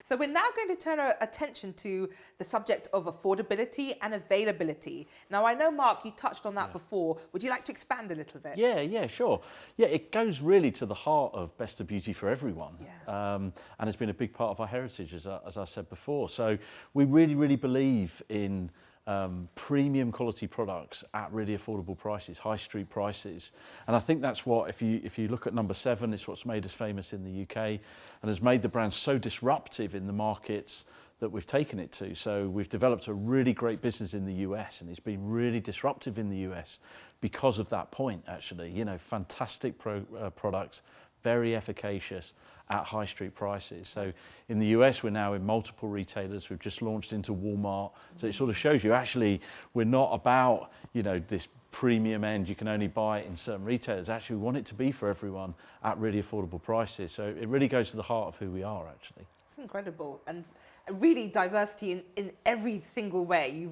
So we're now going to turn our attention to the subject of affordability and availability. Now, I know, Mark, you touched on that before. Would you like to expand a little bit? Yeah, sure. Yeah, it goes really to the heart of Best of Beauty for everyone. Yeah. And it's been a big part of our heritage, as I said before. So we really believe in premium quality products at really affordable prices, high street prices. And I think that's what, if you look at No7, it's what's made us famous in the UK and has made the brand so disruptive in the markets that we've taken it to. So we've developed a really great business in the US, and it's been really disruptive in the US because of that point, actually. You know, fantastic products, very efficacious at high street prices. So in the US, we're now in multiple retailers. We've just launched into Walmart. So it sort of shows you, actually, we're not about, you know, this premium end, you can only buy it in certain retailers. Actually, we want it to be for everyone at really affordable prices. So it really goes to the heart of who we are, actually. It's incredible, and really diversity in every single way.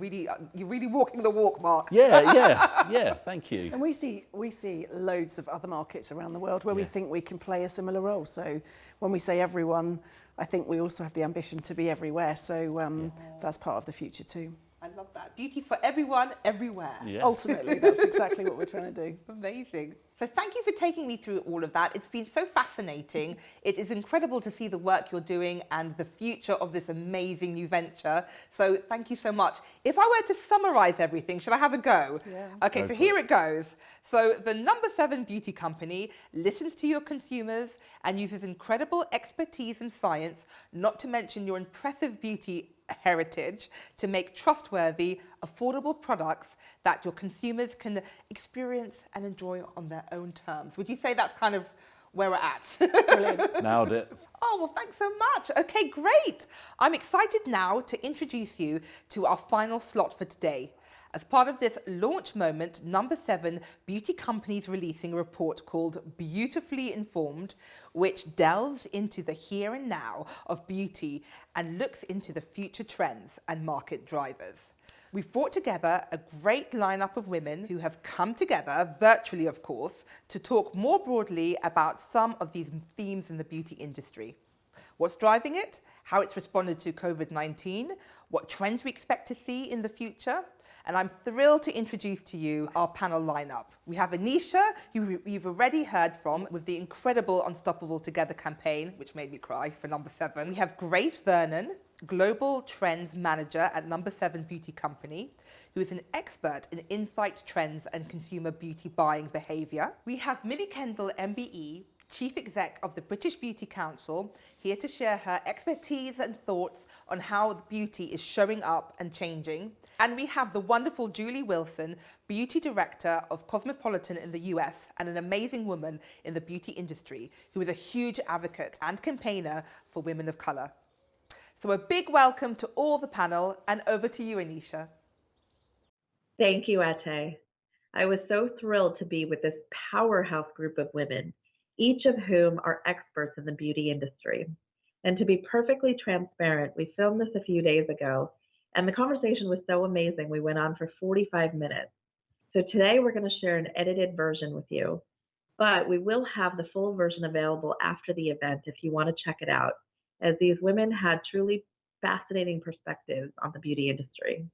You're really walking the walk, Mark. Yeah, thank you. And we see loads of other markets around the world where we think we can play a similar role. So when we say everyone, I think we also have the ambition to be everywhere. So that's part of the future too. I love that. Beauty for everyone, everywhere. Yeah. Ultimately, that's exactly what we're trying to do. Amazing. So thank you for taking me through all of that. It's been so fascinating. It is incredible to see the work you're doing and the future of this amazing new venture. So thank you so much. If I were to summarize everything, should I have a go? Yeah. Okay, so here it goes. So the No7 Beauty Company listens to your consumers and uses incredible expertise and science, not to mention your impressive beauty heritage, to make trustworthy, affordable products that your consumers can experience and enjoy on their own terms. Would you say that's kind of where we're at? Brilliant. Nailed it. Oh, well, thanks so much. Okay, great. I'm excited now to introduce you to our final slot for today. As part of this launch moment, No7 Beauty Company is releasing a report called Beautifully Informed, which delves into the here and now of beauty and looks into the future trends and market drivers. We've brought together a great lineup of women who have come together, virtually of course, to talk more broadly about some of these themes in the beauty industry. What's driving it, how it's responded to COVID-19, what trends we expect to see in the future. And I'm thrilled to introduce to you our panel lineup. We have Anisha, who you've already heard from with the incredible Unstoppable Together campaign, which made me cry, for No7. We have Grace Vernon, Global Trends Manager at No7 Beauty Company, who is an expert in insights, trends, and consumer beauty buying behaviour. We have Millie Kendall, MBE, Chief Exec of the British Beauty Council, here to share her expertise and thoughts on how beauty is showing up and changing. And we have the wonderful Julie Wilson, Beauty Director of Cosmopolitan in the US and an amazing woman in the beauty industry, who is a huge advocate and campaigner for women of colour. So a big welcome to all the panel, and over to you, Anisha. Thank you, Ate. I was so thrilled to be with this powerhouse group of women, each of whom are experts in the beauty industry. And to be perfectly transparent, we filmed this a few days ago, and the conversation was so amazing, we went on for 45 minutes. So today we're going to share an edited version with you, but we will have the full version available after the event if you want to check it out, as these women had truly fascinating perspectives on the beauty industry.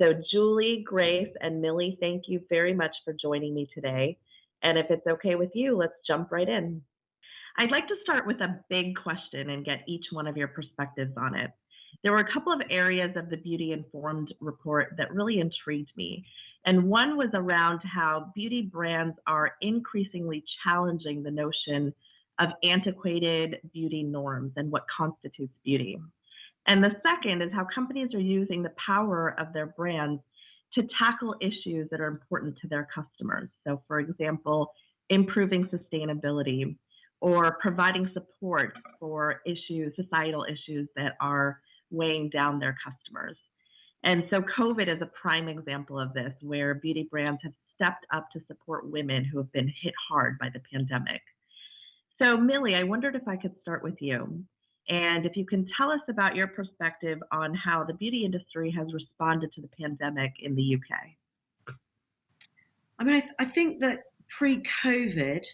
So Julie, Grace, and Millie, thank you very much for joining me today. And if it's okay with you, let's jump right in. I'd like to start with a big question and get each one of your perspectives on it. There were a couple of areas of the Beauty Informed report that really intrigued me. And one was around how beauty brands are increasingly challenging the notion of antiquated beauty norms and what constitutes beauty. And the second is how companies are using the power of their brands to tackle issues that are important to their customers. So for example, improving sustainability or providing support for issues, societal issues that are weighing down their customers. And so COVID is a prime example of this, where beauty brands have stepped up to support women who have been hit hard by the pandemic. So Millie, I wondered if I could start with you. And if you can tell us about your perspective on how the beauty industry has responded to the pandemic in the UK. I mean, I think that pre-COVID,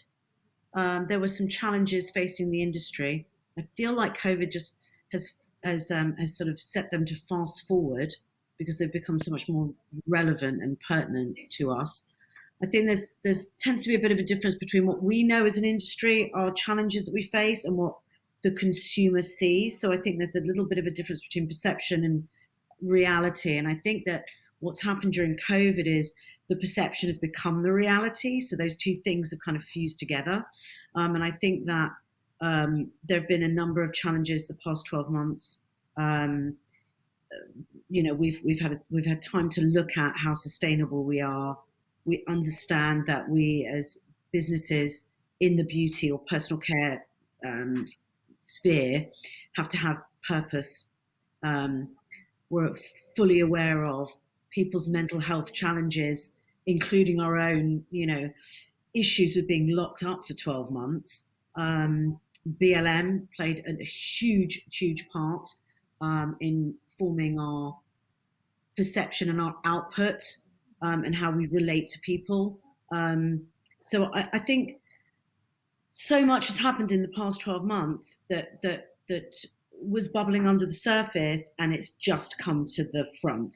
there were some challenges facing the industry. I feel like COVID just has sort of set them to fast forward because they've become so much more relevant and pertinent to us. I think there's tends to be a bit of a difference between what we know as an industry, our challenges that we face, and what the consumer sees. So I think there's a little bit of a difference between perception and reality. And I think that what's happened during COVID is the perception has become the reality. So those two things have kind of fused together. And I think that there have been a number of challenges the past 12 months. We've had time to look at how sustainable we are. We understand that we as businesses in the beauty or personal care sphere have to have purpose. We're fully aware of people's mental health challenges, including our own, issues with being locked up for 12 months. BLM played a huge, huge part in forming our perception and our output and how we relate to people. So I think so much has happened in the past 12 months that was bubbling under the surface, and it's just come to the front.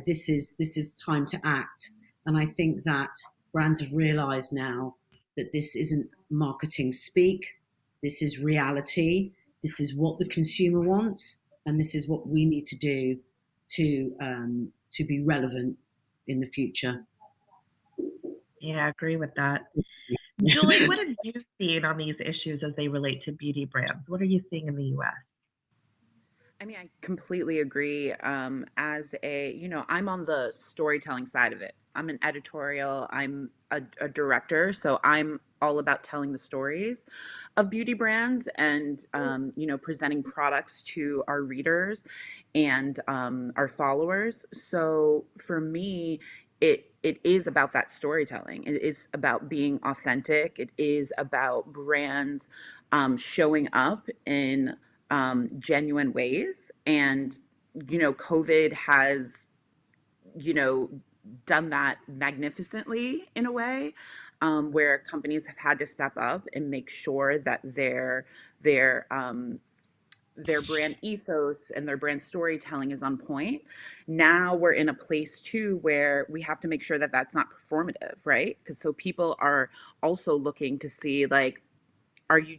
This is time to act. And I think that brands have realized now that this isn't marketing speak. This is reality. This is what the consumer wants, and this is what we need to do to be relevant in the future. Yeah, I agree with that. Julie, what have you seen on these issues as they relate to beauty brands? What are you seeing in the US? I mean, I completely agree. I'm on the storytelling side of it. I'm an editorial, I'm a director, so I'm all about telling the stories of beauty brands and, presenting products to our readers and our followers. So for me, it is about that storytelling. It is about being authentic. It is about brands showing up in genuine ways. And, COVID has, done that magnificently in a way, where companies have had to step up and make sure that their brand ethos and their brand storytelling is on point. Now we're in a place too where we have to make sure that that's not performative, right? Because so people are also looking to see, like, are you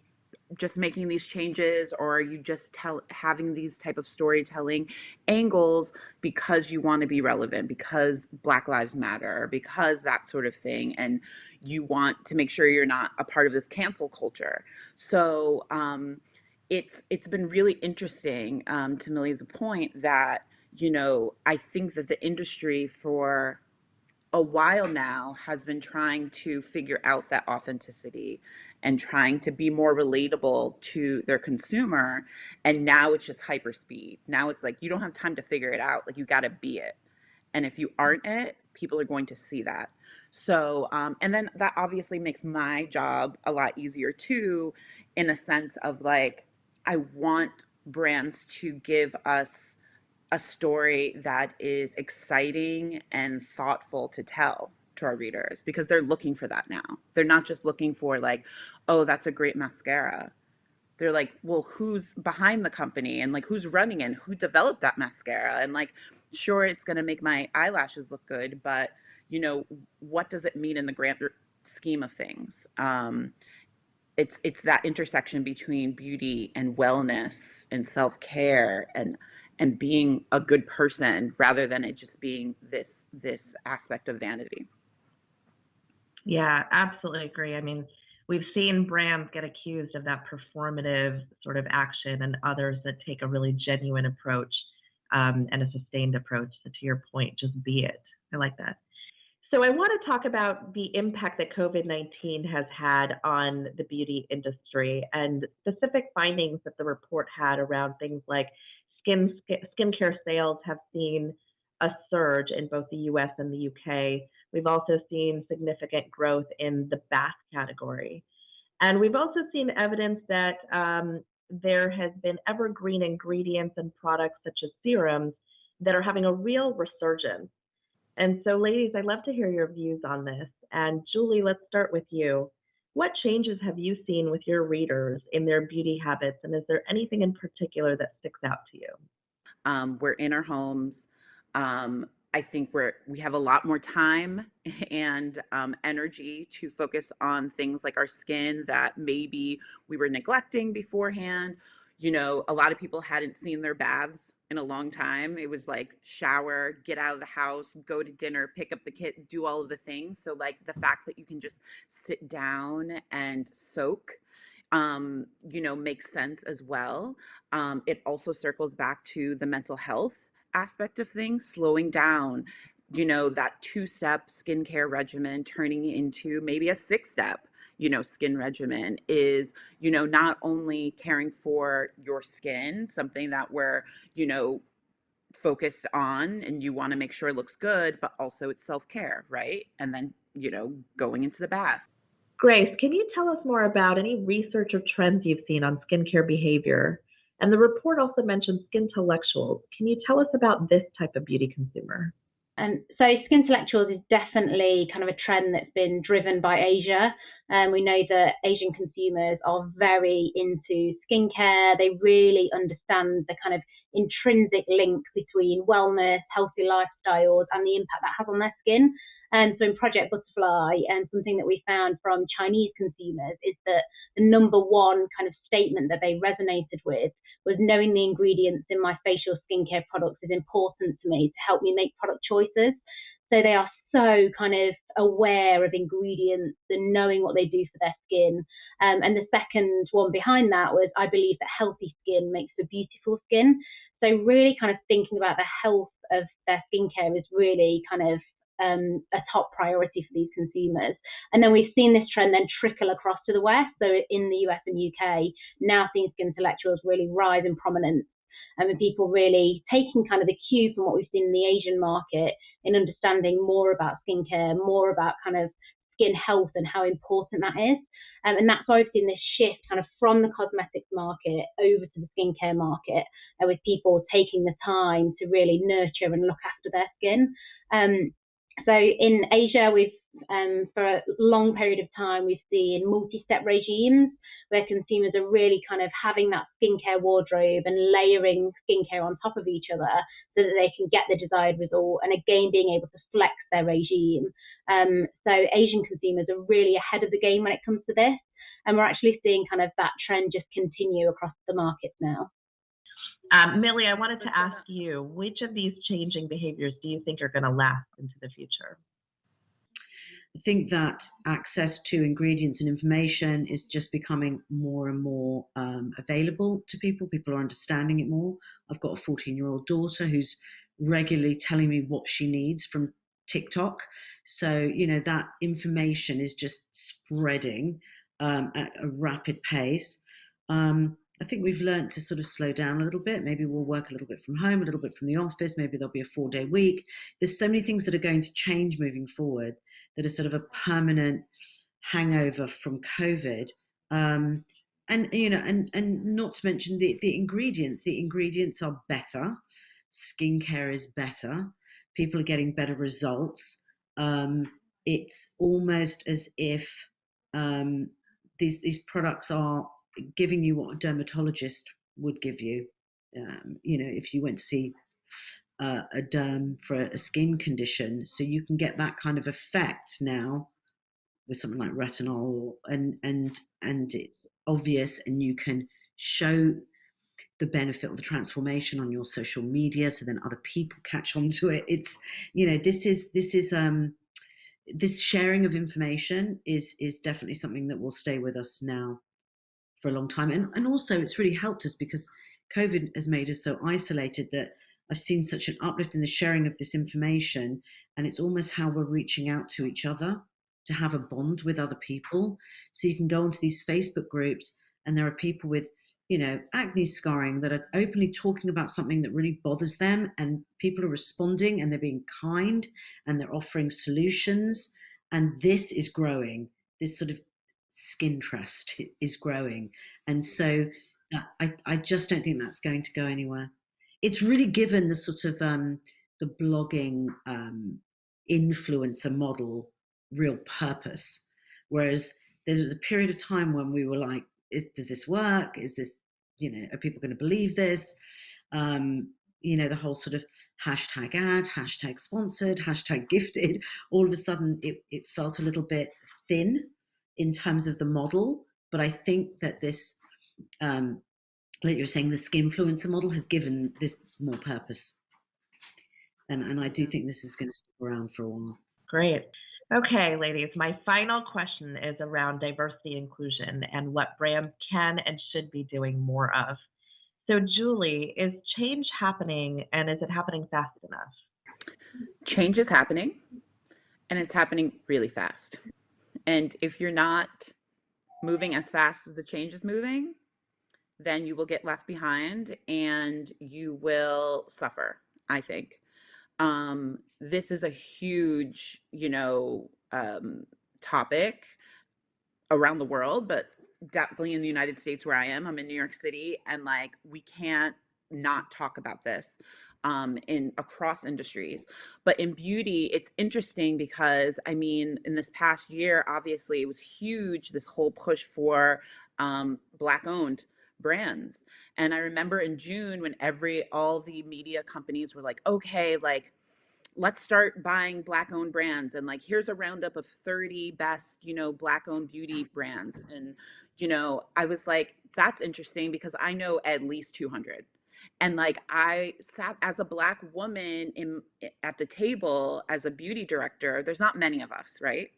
just making these changes, or are you just having these type of storytelling angles because you want to be relevant, because Black Lives Matter, because that sort of thing, and you want to make sure you're not a part of this cancel culture. So it's been really interesting, to Millie's point, that I think that the industry for a while now has been trying to figure out that authenticity and trying to be more relatable to their consumer. And now it's just hyper speed. Now it's like you don't have time to figure it out. Like, you got to be it. And if you aren't it, people are going to see that. So, and then that obviously makes my job a lot easier too, in a sense of, like, I want brands to give us a story that is exciting and thoughtful to tell to our readers, because they're looking for that now. They're not just looking for, like, oh, that's a great mascara. They're like, well, who's behind the company, and, like, who's running it, and who developed that mascara, and, like, sure, it's going to make my eyelashes look good, but what does it mean in the grand scheme of things? It's that intersection between beauty and wellness and self-care and being a good person, rather than it just being this aspect of vanity. Yeah, absolutely agree. I mean, we've seen brands get accused of that performative sort of action, and others that take a really genuine approach, and a sustained approach. So to your point, just be it. I like that. So I want to talk about the impact that COVID-19 has had on the beauty industry, and specific findings that the report had around things like skincare sales have seen a surge in both the US and the UK. We've also seen significant growth in the bath category. And we've also seen evidence that there has been evergreen ingredients and products such as serums that are having a real resurgence. And so, ladies, I'd love to hear your views on this. And Julie, let's start with you. What changes have you seen with your readers in their beauty habits, and is there anything in particular that sticks out to you? We're in our homes. I think we have a lot more time and energy to focus on things like our skin that maybe we were neglecting beforehand. You know, a lot of people hadn't seen their baths in a long time. It was like shower, get out of the house, go to dinner, pick up the kid, do all of the things. So, like the fact that you can just sit down and soak, makes sense as well. It also circles back to the mental health aspect of things, slowing down, that two-step skincare regimen turning into maybe a six-step, skin regimen is, not only caring for your skin, something that we're, you know, focused on and you want to make sure it looks good, but also it's self-care, right? And then, going into the bath. Grace, can you tell us more about any research or trends you've seen on skincare behavior? And the report also mentioned skintellectuals. Can you tell us about this type of beauty consumer? And so skintellectuals is definitely kind of a trend that's been driven by Asia. And we know that Asian consumers are very into skincare. They really understand the kind of intrinsic link between wellness, healthy lifestyles, and the impact that has on their skin. And so in Project Butterfly, and something that we found from Chinese consumers is that the number one kind of statement that they resonated with was knowing the ingredients in my facial skincare products is important to me to help me make product choices. So they are so kind of aware of ingredients and knowing what they do for their skin. And the second one behind that was, I believe that healthy skin makes for beautiful skin. So really kind of thinking about the health of their skincare is really kind of a top priority for these consumers. And then we've seen this trend then trickle across to the West. So in the US and UK, now seeing skintellectuals really rise in prominence. And people really taking kind of the cue from what we've seen in the Asian market in understanding more about skincare, more about kind of skin health and how important that is. And that's why we've seen this shift kind of from the cosmetics market over to the skincare market, with people taking the time to really nurture and look after their skin. So in Asia, we've for a long period of time, we've seen multi-step regimes where consumers are really kind of having that skincare wardrobe and layering skincare on top of each other so that they can get the desired result, and again, being able to flex their regime. So Asian consumers are really ahead of the game when it comes to this, and we're actually seeing kind of that trend just continue across the markets now. Millie, I wanted to ask you, which of these changing behaviors do you think are going to last into the future? I think that access to ingredients and information is just becoming more and more available to people. People are understanding it more. I've got a 14-year-old daughter who's regularly telling me what she needs from TikTok. So, that information is just spreading at a rapid pace. I think we've learned to sort of slow down a little bit. Maybe we'll work a little bit from home, a little bit from the office. Maybe there'll be a 4-day week. There's so many things that are going to change moving forward that are sort of a permanent hangover from COVID. And not to mention the ingredients. The ingredients are better. Skincare is better. People are getting better results. It's almost as if these products are giving you what a dermatologist would give you. If you went to see a derm for a skin condition, so you can get that kind of effect now with something like retinol, and it's obvious, and you can show the benefit or the transformation on your social media, so then other people catch on to it. It's this sharing of information is definitely something that will stay with us now for a long time. And also it's really helped us because COVID has made us so isolated that I've seen such an uplift in the sharing of this information, and it's almost how we're reaching out to each other to have a bond with other people. So you can go onto these Facebook groups and there are people with, acne scarring that are openly talking about something that really bothers them, and people are responding and they're being kind and they're offering solutions. And this is growing. This sort of skin trust is growing. And so I just don't think that's going to go anywhere. It's really given the sort of the blogging influencer model real purpose, whereas there was a period of time when we were like, does this work? Is this, are people going to believe this? The whole sort of hashtag ad, hashtag sponsored, hashtag gifted, all of a sudden it felt a little bit thin in terms of the model. But I think that this, like you were saying, the skinfluencer model has given this more purpose. And I do think this is going to stick around for a while. Great. Okay, ladies, my final question is around diversity inclusion and what brands can and should be doing more of. So, Julie, is change happening, and is it happening fast enough? Change is happening, and it's happening really fast. And if you're not moving as fast as the change is moving, then you will get left behind and you will suffer, I think. This is a huge, topic around the world, but definitely in the United States where I am. I'm in New York City, and like we can't not talk about this in across industries. But in beauty, it's interesting because I mean, in this past year, obviously it was huge, this whole push for Black owned brands. And I remember in June when all the media companies were like, okay, like let's start buying Black owned brands, and like here's a roundup of 30 best Black owned beauty brands. And I was like, that's interesting because I know at least 200. And like I sat as a Black woman at the table as a beauty director. There's not many of us, right?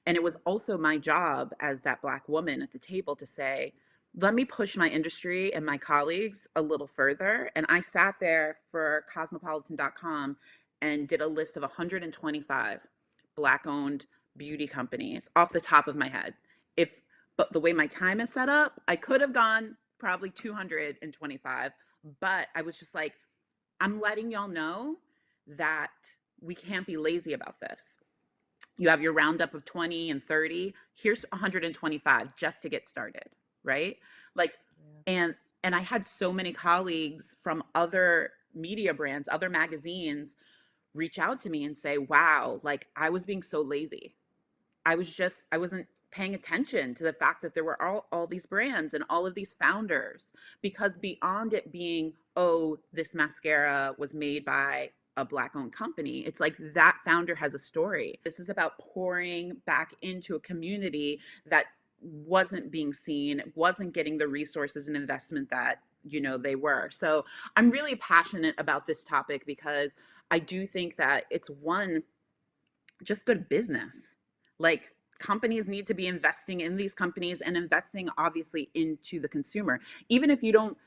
And it was also my job as that Black woman at the table to say, let me push my industry and my colleagues a little further. And I sat there for cosmopolitan.com and did a list of 125 Black owned beauty companies off the top of my head. But the way my time is set up, I could have gone probably 225, but I was just like, I'm letting y'all know that we can't be lazy about this. You have your roundup of 20 and 30. Here's 125 just to get started, right? Like, and I had so many colleagues from other media brands, other magazines, reach out to me and say, wow, like I was being so lazy. I wasn't paying attention to the fact that there were all these brands and all of these founders, because beyond it being, oh, this mascara was made by a Black owned company, it's like that founder has a story. This is about pouring back into a community that wasn't being seen, wasn't getting the resources and investment that they were. So I'm really passionate about this topic because I do think that it's just good business. Like companies need to be investing in these companies and investing obviously into the consumer. Even if you don't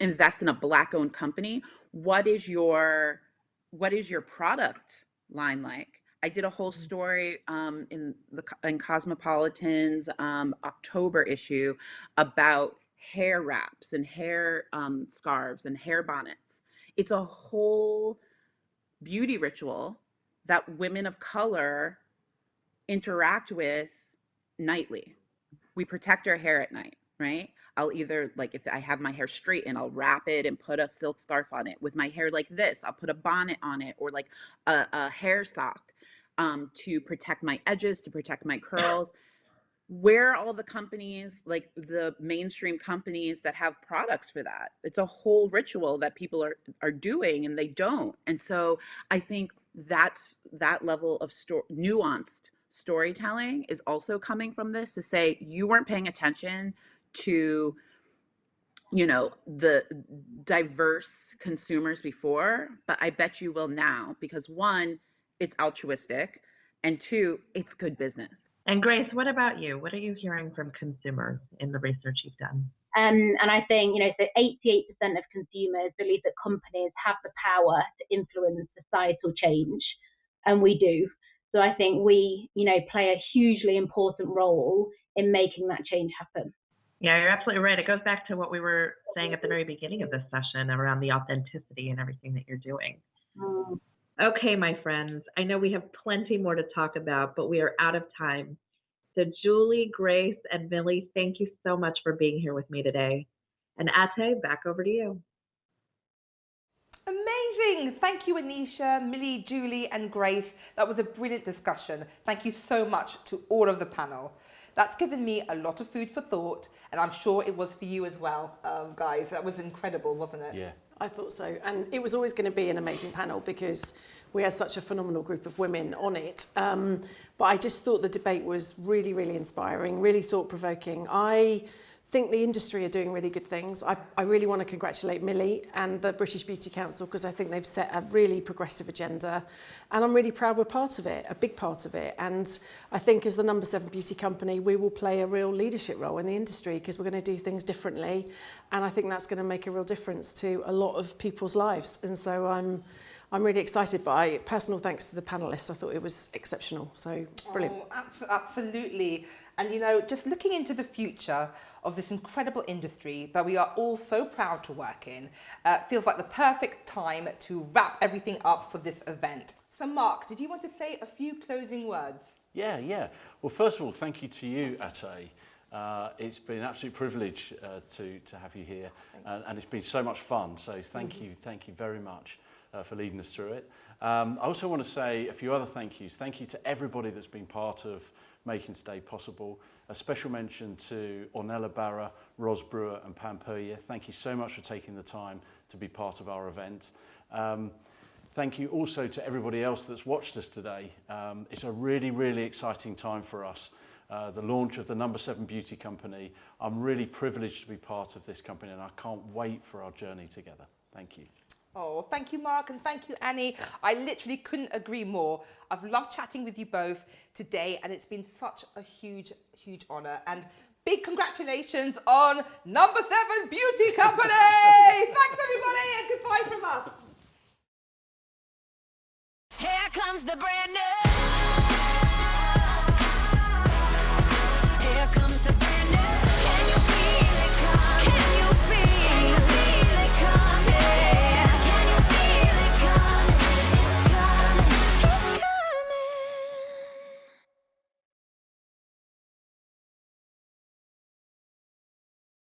invest in a Black owned company, what is your product line like? I did a whole story in Cosmopolitan's October issue about hair wraps and hair scarves and hair bonnets. It's a whole beauty ritual that women of color interact with nightly. We protect our hair at night, right? I'll either, like, if I have my hair straightened, I'll wrap it and put a silk scarf on it. With my hair like this, I'll put a bonnet on it, or like a hair sock to protect my edges, to protect my curls. Where are all the companies, like the mainstream companies that have products for that? It's a whole ritual that people are doing, and they don't. And so I think that level of nuanced storytelling is also coming from this, to say you weren't paying attention to the diverse consumers before, but I bet you will now, because one, it's altruistic, and two, it's good business. And Grace, what about you? What are you hearing from consumers in the research you've done? And I think, so 88% of consumers believe that companies have the power to influence societal change, and we do. So I think we, play a hugely important role in making that change happen. Yeah, you're absolutely right. It goes back to what we were saying at the very beginning of this session around the authenticity and everything that you're doing. Okay, my friends, I know we have plenty more to talk about, but we are out of time. So Julie, Grace, and Millie, thank you so much for being here with me today. And Ate, back over to you. Amazing. Thank you, Anisha, Millie, Julie, and Grace. That was a brilliant discussion. Thank you so much to all of the panel. That's given me a lot of food for thought, and I'm sure it was for you as well, guys. That was incredible, wasn't it? Yeah. I thought so. And it was always going to be an amazing panel because we had such a phenomenal group of women on it. But I just thought the debate was really, really inspiring, really thought-provoking. I think the industry are doing really good things. I really want to congratulate Millie and the British Beauty Council because I think they've set a really progressive agenda, and I'm really proud we're part of it, a big part of it. And I think as the No7 beauty company, we will play a real leadership role in the industry because we're going to do things differently, and I think that's going to make a real difference to a lot of people's lives. And so I'm really excited by personal thanks to the panellists. I thought it was exceptional. So brilliant. Oh, absolutely. And you know, just looking into the future of this incredible industry that we are all so proud to work in, feels like the perfect time to wrap everything up for this event. So Mark, did you want to say a few closing words? Yeah. Well, first of all, thank you to you, Ate. It's been an absolute privilege to have you here, and it's been so much fun. So thank you very much for leading us through it. I also want to say a few other thank yous. Thank you to everybody that's been part of making today possible. A special mention to Ornella Barra, Ros Brewer and Pam Puryear. Thank you so much for taking the time to be part of our event. Thank you also to everybody else that's watched us today. It's a really, really exciting time for us. The launch of the No7 Beauty Company. I'm really privileged to be part of this company, and I can't wait for our journey together. Thank you. Oh, thank you, Mark, and thank you, Annie. I literally couldn't agree more. I've loved chatting with you both today, and it's been such a huge, huge honour. And big congratulations on No7 Beauty Company! Thanks, everybody, and goodbye from us. Here comes the brand new. Here comes the